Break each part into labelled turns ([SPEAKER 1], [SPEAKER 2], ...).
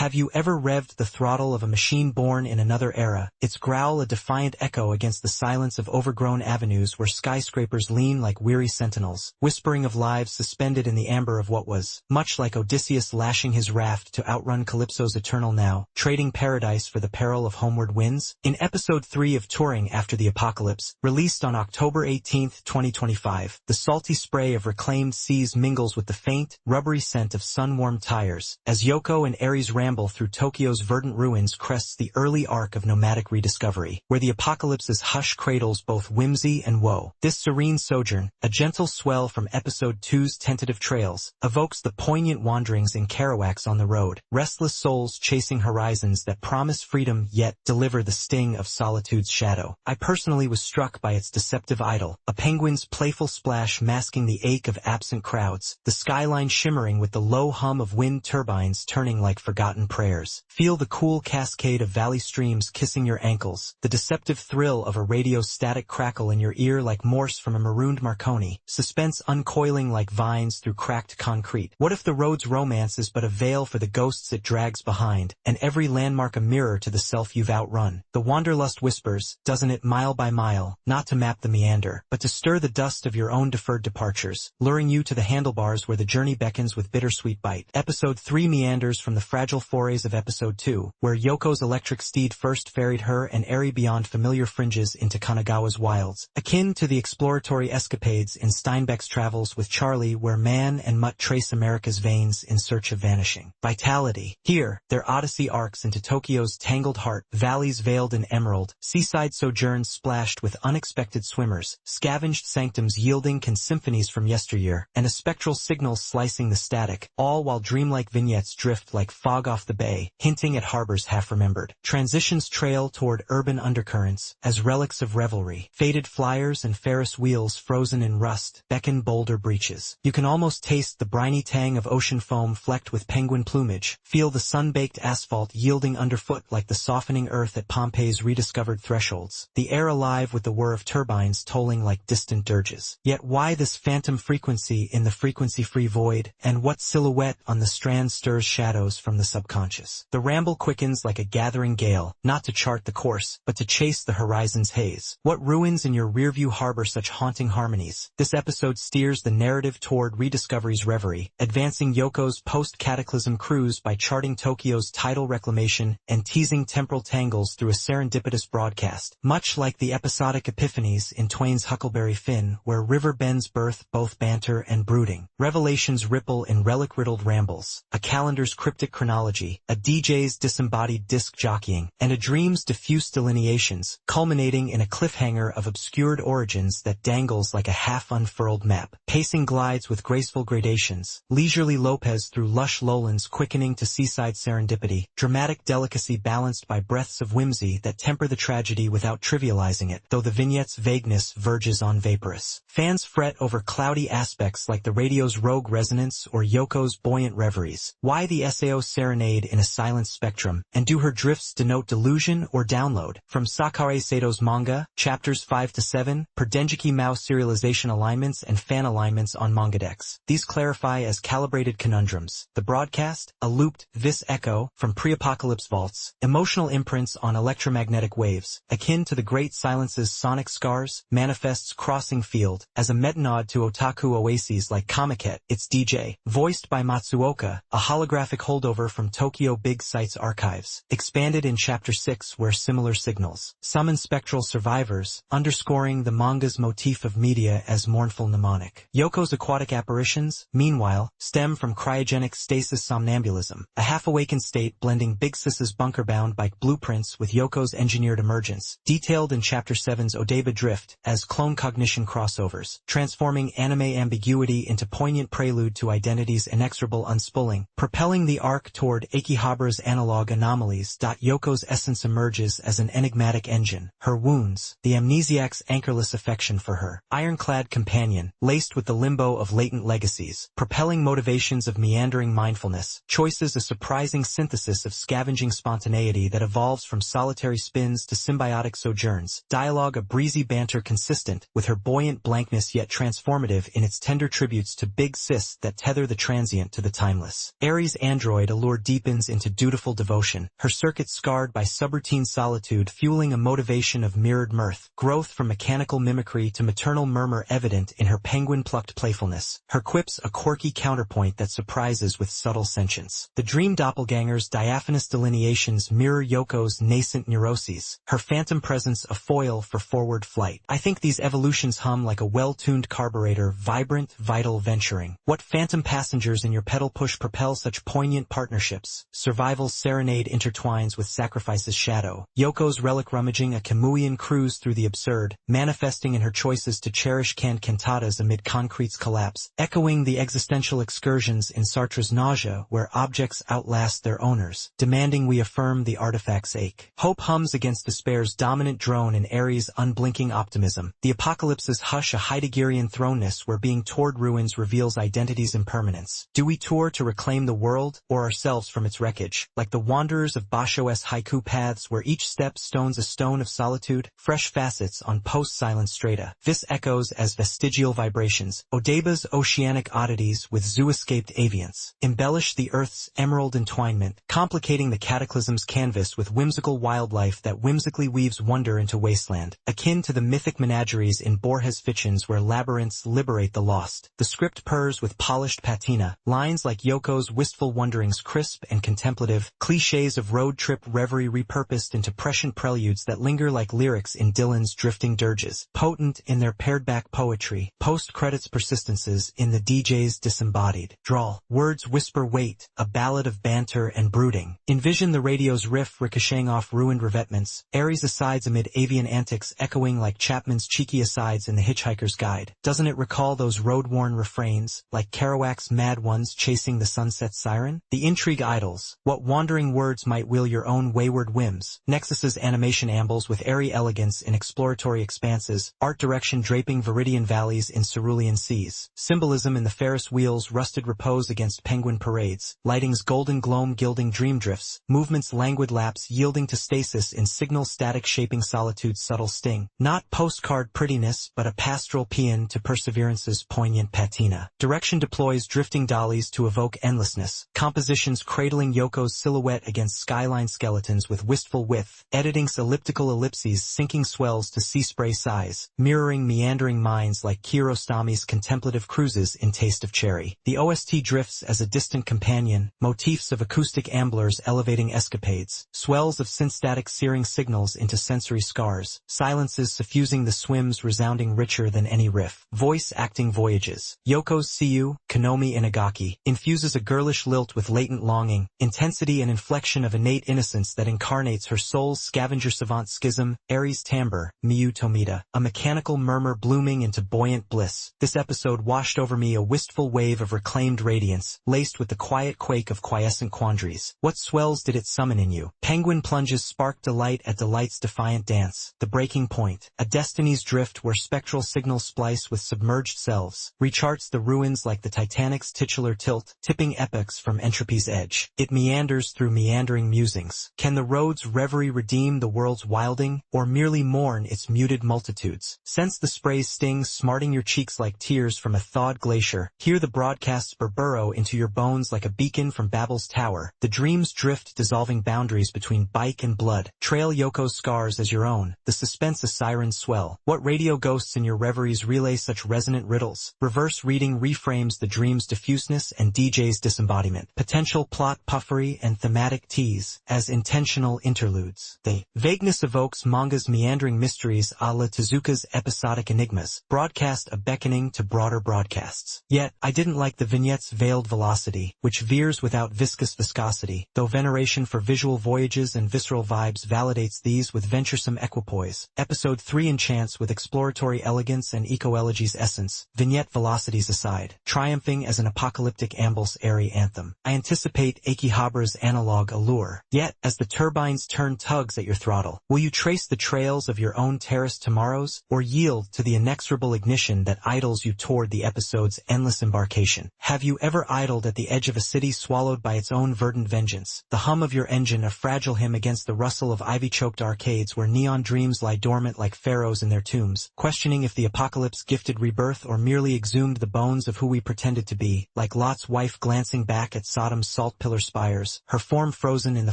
[SPEAKER 1] Have you ever revved the throttle of a machine born in another era, its growl a defiant echo against the silence of overgrown avenues where skyscrapers lean like weary sentinels, whispering of lives suspended in the amber of what was, much like Odysseus lashing his raft to outrun Calypso's eternal now, trading paradise for the peril of homeward winds? In Episode 3 of Touring After the Apocalypse, released on October 18, 2025, the salty spray of reclaimed seas mingles with the faint, rubbery scent of sun-warmed tires, as Yoko and Ares ramble through Tokyo's verdant ruins crests the early arc of nomadic rediscovery, where the apocalypse's hush cradles both whimsy and woe. This serene sojourn, a gentle swell from Episode 2's tentative trails, evokes the poignant wanderings in Kerouac's On the Road, restless souls chasing horizons that promise freedom yet deliver the sting of solitude's shadow. I personally was struck by its deceptive idyll, a penguin's playful splash masking the ache of absent crowds, the skyline shimmering with the low hum of wind turbines turning like forgotten prayers. Feel the cool cascade of valley streams kissing your ankles, the deceptive thrill of a radio's static crackle in your ear like Morse from a marooned Marconi, suspense uncoiling like vines through cracked concrete. What if the road's romance is but a veil for the ghosts it drags behind, and every landmark a mirror to the self you've outrun? The wanderlust whispers, doesn't it, mile by mile, not to map the meander, but to stir the dust of your own deferred departures, luring you to the handlebars where the journey beckons with bittersweet bite. Episode 3 meanders from the fragile forays of Episode 2, where Yoko's electric steed first ferried her and Eri beyond familiar fringes into Kanagawa's wilds, akin to the exploratory escapades in Steinbeck's travels with Charlie, where man and mutt trace America's veins in search of vanishing vitality. Here, their odyssey arcs into Tokyo's tangled heart, valleys veiled in emerald, seaside sojourns splashed with unexpected swimmers, scavenged sanctums yielding symphonies from yesteryear, and a spectral signal slicing the static, all while dreamlike vignettes drift like fog off the bay, hinting at harbors half-remembered. Transitions trail toward urban undercurrents, as relics of revelry. Faded flyers and Ferris wheels frozen in rust beckon bolder breaches. You can almost taste the briny tang of ocean foam flecked with penguin plumage, feel the sun-baked asphalt yielding underfoot like the softening earth at Pompeii's rediscovered thresholds, the air alive with the whir of turbines tolling like distant dirges. Yet why this phantom frequency in the frequency-free void, and what silhouette on the strand stirs shadows from the subconscious? The ramble quickens like a gathering gale, not to chart the course, but to chase the horizon's haze. What ruins in your rearview harbor such haunting harmonies? This episode steers the narrative toward rediscovery's reverie, advancing Yoko's post-cataclysm cruise by charting Tokyo's tidal reclamation and teasing temporal tangles through a serendipitous broadcast, much like the episodic epiphanies in Twain's Huckleberry Finn, where river bends birth both banter and brooding. Revelations ripple in relic-riddled rambles, a calendar's cryptic chronology, a DJ's disembodied disc jockeying, and a dream's diffuse delineations, culminating in a cliffhanger of obscured origins that dangles like a half-unfurled map. Pacing glides with graceful gradations, leisurely Lopez through lush lowlands quickening to seaside serendipity, dramatic delicacy balanced by breaths of whimsy that temper the tragedy without trivializing it, though the vignette's vagueness verges on vaporous. Fans fret over cloudy aspects like the radio's rogue resonance or Yoko's buoyant reveries. Why the SAO serenade in a silent spectrum, and do her drifts denote delusion or download? From Sakare Sato's manga, chapters 5 to 7, per Denjiki Mao serialization alignments and fan alignments on MangaDex. These clarify as calibrated conundrums. The broadcast, a looped vis echo from pre-apocalypse vaults, emotional imprints on electromagnetic waves, akin to the great silence's sonic scars, manifests crossing field as a metanod to otaku oases like Kamiket, its DJ, voiced by Matsuoka, a holographic holdover from Tokyo Big Sights archives, expanded in Chapter 6 where similar signals summon spectral survivors, underscoring the manga's motif of media as mournful mnemonic. Yoko's aquatic apparitions, meanwhile, stem from cryogenic stasis somnambulism, a half-awakened state blending Big Sis's bunker-bound bike blueprints with Yoko's engineered emergence, detailed in Chapter 7's Odaiba Drift as clone cognition crossovers, transforming anime ambiguity into poignant prelude to identity's inexorable unspooling, propelling the arc toward Akihabara's analog anomalies. Yoko's essence emerges as an enigmatic engine, her wounds, the amnesiac's anchorless affection for her ironclad companion, laced with the limbo of latent legacies, propelling motivations of meandering mindfulness, choices a surprising synthesis of scavenging spontaneity that evolves from solitary spins to symbiotic sojourns, dialogue a breezy banter consistent with her buoyant blankness yet transformative in its tender tributes to Big Sis that tether the transient to the timeless. Ares' android allured deepens into dutiful devotion, her circuit scarred by subroutine solitude fueling a motivation of mirrored mirth, growth from mechanical mimicry to maternal murmur evident in her penguin-plucked playfulness, her quips a quirky counterpoint that surprises with subtle sentience. The dream doppelganger's diaphanous delineations mirror Yoko's nascent neuroses, her phantom presence a foil for forward flight. I think these evolutions hum like a well-tuned carburetor, vibrant, vital venturing. What phantom passengers in your pedal push propel such poignant partnerships? Survival's serenade intertwines with sacrifice's shadow. Yoko's relic rummaging a Camuian cruise through the absurd, manifesting in her choices to cherish canned cantatas amid concrete's collapse, echoing the existential excursions in Sartre's Nausea where objects outlast their owners, demanding we affirm the artifact's ache. Hope hums against despair's dominant drone in Ares' unblinking optimism. The apocalypse's hush a Heideggerian thrownness where being toward ruins reveals identity's impermanence. Do we tour to reclaim the world, or ourselves from its wreckage? Like the wanderers of Basho's haiku paths where each step stones a stone of solitude, fresh facets on post-silent strata. This echoes as vestigial vibrations. Odeba's oceanic oddities with zoo-escaped avians embellish the Earth's emerald entwinement, complicating the cataclysm's canvas with whimsical wildlife that whimsically weaves wonder into wasteland, akin to the mythic menageries in Borges' fictions where labyrinths liberate the lost. The script purrs with polished patina, lines like Yoko's wistful wonderings crisp and contemplative, clichés of road trip reverie repurposed into prescient preludes that linger like lyrics in Dylan's drifting dirges, potent in their pared-back poetry, post-credits persistences in the DJ's disembodied drawl. Words whisper weight, a ballad of banter and brooding. Envision the radio's riff ricocheting off ruined revetments, Ares' asides amid avian antics echoing like Chapman's cheeky asides in The Hitchhiker's Guide. Doesn't it recall those road-worn refrains, like Kerouac's mad ones chasing the sunset siren? The intrigue idles, what wandering words might will your own wayward whims. Nexus's animation ambles with airy elegance in exploratory expanses, art direction draping viridian valleys in cerulean seas, symbolism in the Ferris wheel's rusted repose against penguin parades, lighting's golden gloam gilding dream drifts, movement's languid lapse yielding to stasis in signal static shaping solitude's subtle sting. Not postcard prettiness, but a pastoral paean to perseverance's poignant patina. Direction deploys drifting dollies to evoke endlessness, compositions cradling Yoko's silhouette against skyline skeletons with wistful width, editing's elliptical ellipses sinking swells to sea spray size, mirroring meandering minds like Kiarostami's contemplative cruises in Taste of Cherry. The OST drifts as a distant companion, motifs of acoustic amblers elevating escapades, swells of synstatic searing signals into sensory scars, silences suffusing the swim's resounding richer than any riff. Voice acting voyages. Yoko's Siyu, Konomi Inagaki, infuses a girlish lilt with latent longing, intensity and inflection of innate innocence that incarnates her soul's scavenger savant schism, Ares' timbre, Miyu Tomita, a mechanical murmur blooming into buoyant bliss. This episode washed over me a wistful wave of reclaimed radiance, laced with the quiet quake of quiescent quandaries. What swells did it summon in you? Penguin plunges spark delight at delight's defiant dance. The breaking point, a destiny's drift where spectral signals splice with submerged selves, recharts the ruins like the Titanic's titular tilt, tipping epochs from entropy's edge. It meanders through meandering musings. Can the road's reverie redeem the world's wilding, or merely mourn its muted multitudes? Sense the spray's sting smarting your cheeks like tears from a thawed glacier. Hear the broadcasts burrow into your bones like a beacon from Babel's tower. The dream's drift dissolving boundaries between bike and blood. Trail Yoko's scars as your own. The suspense a siren's swell. What radio ghosts in your reveries relay such resonant riddles? Reverse reading reframes the dream's diffuseness and DJ's disembodiment. Potential plot puffery and thematic tease as intentional interludes. The vagueness evokes manga's meandering mysteries a la Tezuka's episodic enigmas, broadcast a beckoning to broader broadcasts. Yet, I didn't like the vignette's veiled velocity, which veers without viscous viscosity, though veneration for visual voyages and visceral vibes validates these with venturesome equipoise. Episode 3 enchants with exploratory elegance and eco-elegy's essence, vignette velocities aside, triumphing as an apocalyptic ambul's airy anthem. I anticipate Akihabara's analog allure. Yet, as the turbines turn tugs at your throttle, will you trace the trails of your own terraced tomorrows, or yield to the inexorable ignition that idles you toward the episode's endless embarkation? Have you ever idled at the edge of a city swallowed by its own verdant vengeance? The hum of your engine a fragile hymn against the rustle of ivy-choked arcades where neon dreams lie dormant like pharaohs in their tombs, questioning if the apocalypse gifted rebirth or merely exhumed the bones of who we pretended to be, like Lot's wife glancing back at Sodom's salt basalt pillar spires, her form frozen in the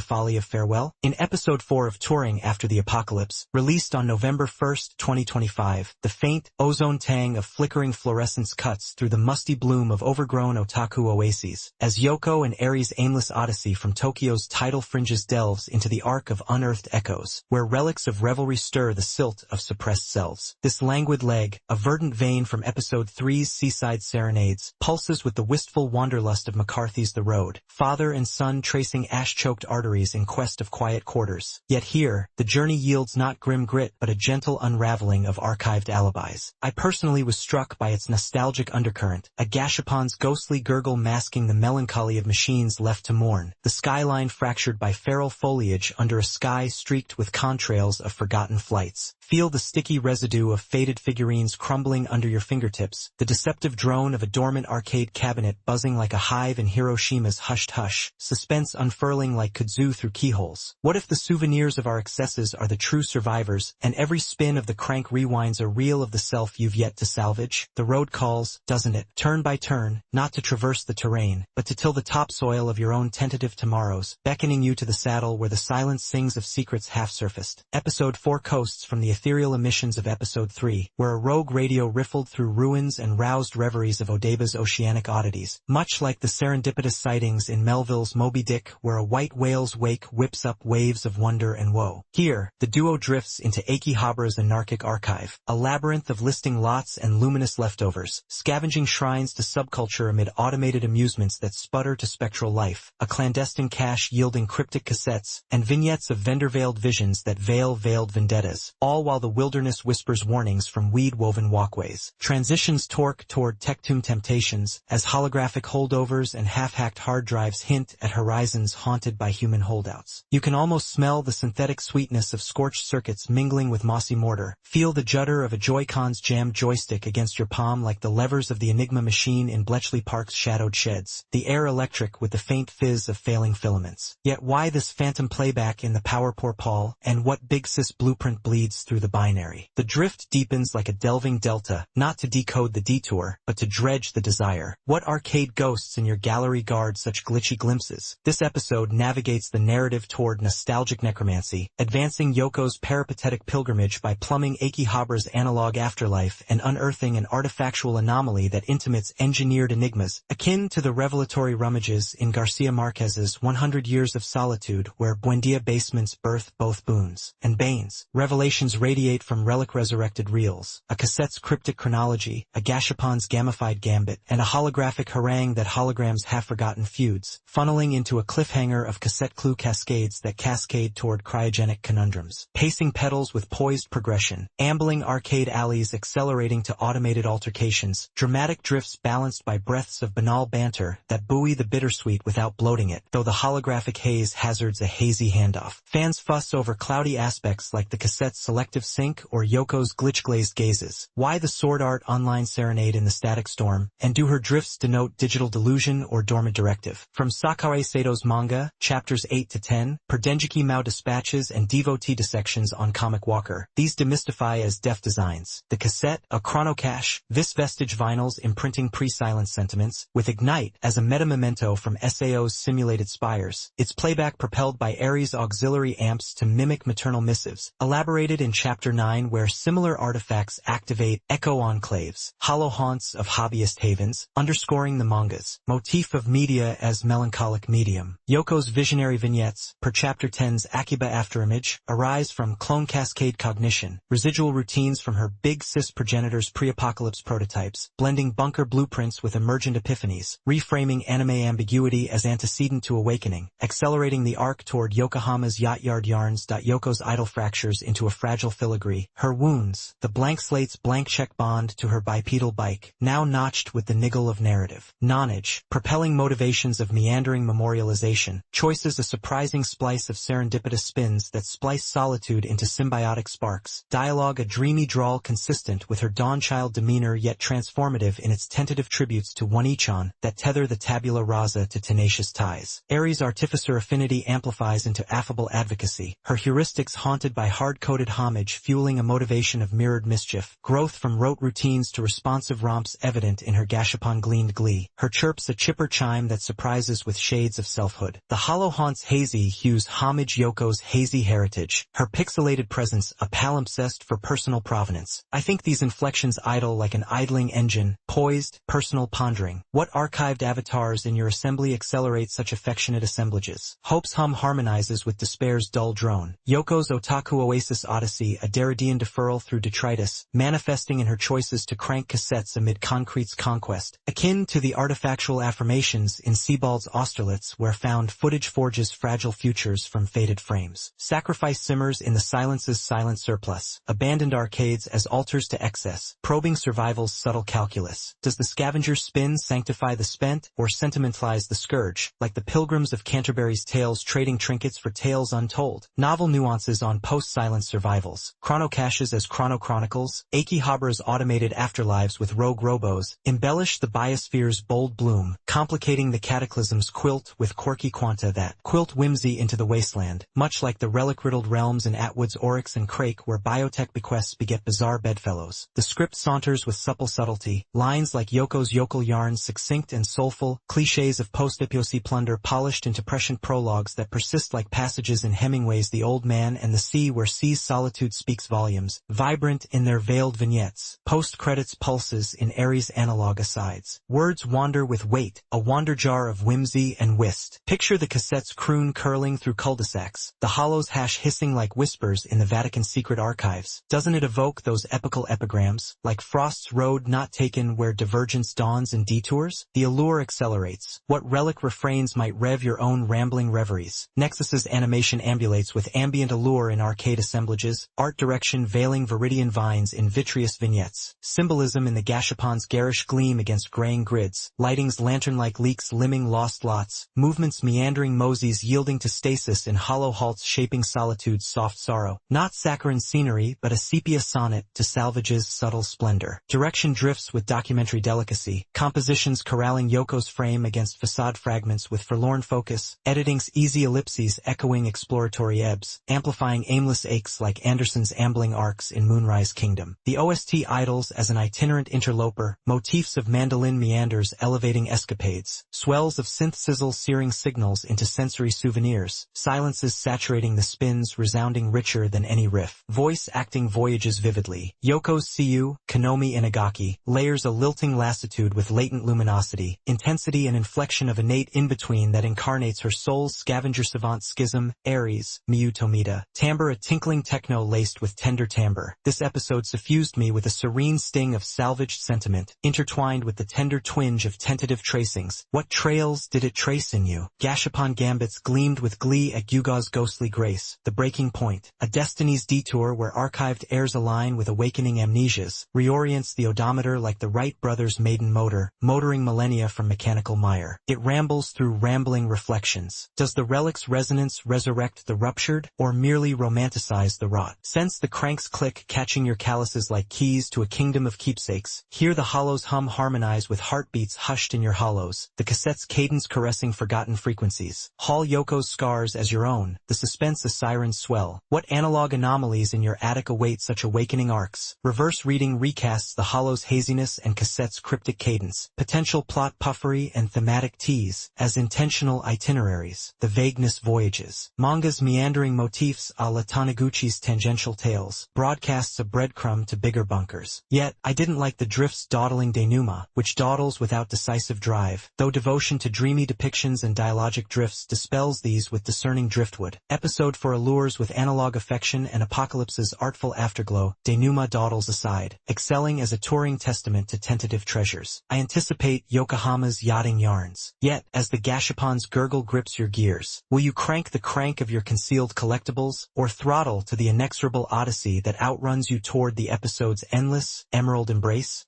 [SPEAKER 1] folly of farewell? In Episode 4 of Touring After the Apocalypse, released on November 1, 2025, the faint, ozone tang of flickering fluorescence cuts through the musty bloom of overgrown otaku oases, as Yoko and Eri's aimless odyssey from Tokyo's tidal fringes delves into the arc of unearthed echoes, where relics of revelry stir the silt of suppressed selves. This languid leg, a verdant vein from Episode 3's Seaside Serenades, pulses with the wistful wanderlust of McCarthy's The Road, father and son tracing ash-choked arteries in quest of quiet quarters. Yet here, the journey yields not grim grit but a gentle unraveling of archived alibis. I personally was struck by its nostalgic undercurrent, a gashapon's ghostly gurgle masking the melancholy of machines left to mourn, the skyline fractured by feral foliage under a sky streaked with contrails of forgotten flights. Feel the sticky residue of faded figurines crumbling under your fingertips, the deceptive drone of a dormant arcade cabinet buzzing like a hive in Hiroshima's hushed hush, suspense unfurling like kudzu through keyholes. What if the souvenirs of our excesses are the true survivors, and every spin of the crank rewinds a reel of the self you've yet to salvage? The road calls, doesn't it? Turn by turn, not to traverse the terrain, but to till the topsoil of your own tentative tomorrows, beckoning you to the saddle where the silence sings of secrets half-surfaced. Episode 4 coasts from the ethereal emissions of Episode 3, where a rogue radio riffled through ruins and roused reveries of Odeba's oceanic oddities, much like the serendipitous sightings in Melville's Moby Dick where a white whale's wake whips up waves of wonder and woe. Here, the duo drifts into Akihabara's anarchic archive, a labyrinth of listing lots and luminous leftovers, scavenging shrines to subculture amid automated amusements that sputter to spectral life, a clandestine cache yielding cryptic cassettes, and vignettes of vendor-veiled visions that veil veiled vendettas, all while the wilderness whispers warnings from weed-woven walkways. Transitions torque toward tech-tuned temptations, as holographic holdovers and half-hacked hard drives hint at horizons haunted by human holdouts. You can almost smell the synthetic sweetness of scorched circuits mingling with mossy mortar, feel the judder of a Joy-Con's jammed joystick against your palm like the levers of the Enigma machine in Bletchley Park's shadowed sheds, the air electric with the faint fizz of failing filaments. Yet why this phantom playback in the power poor Paul, and what Big Sis blueprint bleeds through the binary? The drift deepens like a delving delta, not to decode the detour, but to dredge the desire. What arcade ghosts in your gallery guard such glitchy glimpses? This episode navigates the narrative toward nostalgic necromancy, advancing Yoko's peripatetic pilgrimage by plumbing Akihabara's analog afterlife and unearthing an artifactual anomaly that intimates engineered enigmas, akin to the revelatory rummages in Garcia Marquez's 100 Years of Solitude, where Buendia basements birth both boons and banes. Revelations radiate from relic-resurrected reels, a cassette's cryptic chronology, a gashapon's gamified gambit, and a holographic harangue that holograms half-forgotten feuds, funneling into a cliffhanger of cassette clue cascades that cascade toward cryogenic conundrums. Pacing pedals with poised progression, ambling arcade alleys accelerating to automated altercations, dramatic drifts balanced by breaths of banal banter that buoy the bittersweet without bloating it, though the holographic haze hazards a hazy handoff. Fans fuss over cloudy aspects like the cassette's selective sync or Yoko's glitch-glazed gazes. Why the sword art online serenade in the static storm, and do her drifts denote digital delusion or dormant directive? From Sakae Sato's manga, chapters 8 to 10, per Denjiki Mao dispatches and devotee dissections on Comic Walker, these demystify as deft designs. The cassette, a chronocache, vis vestige vinyls imprinting pre-silence sentiments, with Ignite as a meta-memento from SAO's simulated spires, its playback propelled by Ares auxiliary amps to mimic maternal missives, elaborated in chapter 9 where similar artifacts activate echo enclaves, hollow haunts of hobbyist havens, underscoring the manga's motif of media as melancholic medium. Yoko's visionary vignettes, per chapter 10's Akiba afterimage, arise from clone cascade cognition, residual routines from her Big Sis progenitor's pre-apocalypse prototypes, blending bunker blueprints with emergent epiphanies, reframing anime ambiguity as antecedent to awakening, accelerating the arc toward Yokohama's yacht yard yarns. Yoko's idle fractures into a fragile filigree, her wounds, the blank slate's blank check bond to her bipedal bike, now notched with the niggle of narrative. Nonage, propelling motivations of meandering memorialization, choices a surprising splice of serendipitous spins that splice solitude into symbiotic sparks, dialogue a dreamy drawl consistent with her dawnchild demeanor yet transformative in its tentative tributes to one-ichan that tether the tabula rasa to tenacious ties. Aries' artificer affinity amplifies into affable advocacy, her heuristics haunted by hard-coded homage fueling a motivation of mirrored mischief, growth from rote routines to responsive romps evident in her gashapon gleaned glee, her chirps a chipper chime that surprises rises with shades of selfhood. The hollow haunts hazy hues homage Yoko's hazy heritage, her pixelated presence a palimpsest for personal provenance. I think these inflections idle like an idling engine, poised, personal pondering. What archived avatars in your assembly accelerate such affectionate assemblages? Hope's hum harmonizes with despair's dull drone. Yoko's otaku oasis odyssey, a Derridean deferral through detritus, manifesting in her choices to crank cassettes amid concrete's conquest, akin to the artifactual affirmations in Sebald's Austerlitz where found footage forges fragile futures from faded frames. Sacrifice simmers in the silence's silent surplus, abandoned arcades as altars to excess, probing survival's subtle calculus. Does the scavenger's spin sanctify the spent, or sentimentalize the scourge, like the pilgrims of Canterbury's tales trading trinkets for tales untold? Novel nuances on post-silence survivals, chronocaches as chronochronicles, Akihabra's automated afterlives with rogue robos, embellish the biosphere's bold bloom, complicating the cataclysm's quilt with quirky quanta that quilt whimsy into the wasteland, much like the relic-riddled realms in Atwood's Oryx and Crake where biotech bequests beget bizarre bedfellows. The script saunters with supple subtlety, lines like Yoko's yokel yarns succinct and soulful, clichés of post-epocy plunder polished into prescient prologues that persist like passages in Hemingway's The Old Man and the Sea where sea's solitude speaks volumes, vibrant in their veiled vignettes, post-credits pulses in Aries analog asides. Words wander with weight, a wander jar of whimsy and whist. Picture the cassette's croon curling through cul-de-sacs, the hollows hash hissing like whispers in the Vatican's secret archives. Doesn't it evoke those epical epigrams, like Frost's road not taken where divergence dawns in detours? The allure accelerates. What relic refrains might rev your own rambling reveries? Nexus's animation ambulates with ambient allure in arcade assemblages, art direction veiling viridian vines in vitreous vignettes, symbolism in the Gashapon's garish gleam against graying grids, lighting's lantern-like leaks limning lost lots, movements meandering mosies yielding to stasis in hollow halts shaping solitude's soft sorrow. Not saccharine scenery, but a sepia sonnet to salvage's subtle splendor. Direction drifts with documentary delicacy, compositions corralling Yoko's frame against facade fragments with forlorn focus, editing's easy ellipses echoing exploratory ebbs, amplifying aimless aches like Anderson's ambling arcs in Moonrise Kingdom. The OST idles as an itinerant interloper, motifs of mandolin meanders elevating escapades, swells of synth sizzle searing signals into sensory souvenirs, silences saturating the spins resounding richer than any riff, voice acting voyages vividly. Yoko's Seiyuu, Konomi Inagaki, layers a lilting lassitude with latent luminosity, intensity and inflection of innate in-between that incarnates her soul's scavenger savant schism, Aries, Miyu Tomita, timbre a tinkling techno laced with tender timbre. This episode suffused me with a serene sting of salvaged sentiment, intertwined with the tender twinge of tentative tracings. What trails did it trace in you? Gashapon gambits gleamed with glee at Gyuga's ghostly grace, the breaking point, a destiny's detour where archived airs align with awakening amnesias, reorients the odometer like the Wright brothers' maiden motor, motoring millennia from mechanical mire. It rambles through rambling reflections. Does the relic's resonance resurrect the ruptured, or merely romanticize the rot? Sense the crank's click catching your calluses like keys to a kingdom of keepsakes. Hear the hollows hum harmonize with heartbeats hushed in your hollows, the cassette's cadence caressing forgotten frequencies. Haul Yoko's scars as your own, the suspense a siren's swell. What analog anomalies in your attic await such awakening arcs? Reverse reading recasts the hollow's haziness and cassette's cryptic cadence, potential plot puffery and thematic tease, as intentional itineraries. The vagueness voyages. Manga's meandering motifs a la Taniguchi's tangential tales, broadcasts a breadcrumb to bigger bunkers. Yet, I didn't like the drift's dawdling denouement, which dawdles without decisive drive, though devotion to dreamy depictions and dialogic drifts dispels these with discerning driftwood. Episode for allures with analog affection and apocalypse's artful afterglow, denouement dawdles aside, excelling as a touring testament to tentative treasures. I anticipate Yokohama's yachting yarns. Yet, as the Gashapon's gurgle grips your gears, will you crank the crank of your concealed collectibles, or throttle to the inexorable odyssey that outruns you toward the episode's endless, emerald embrace?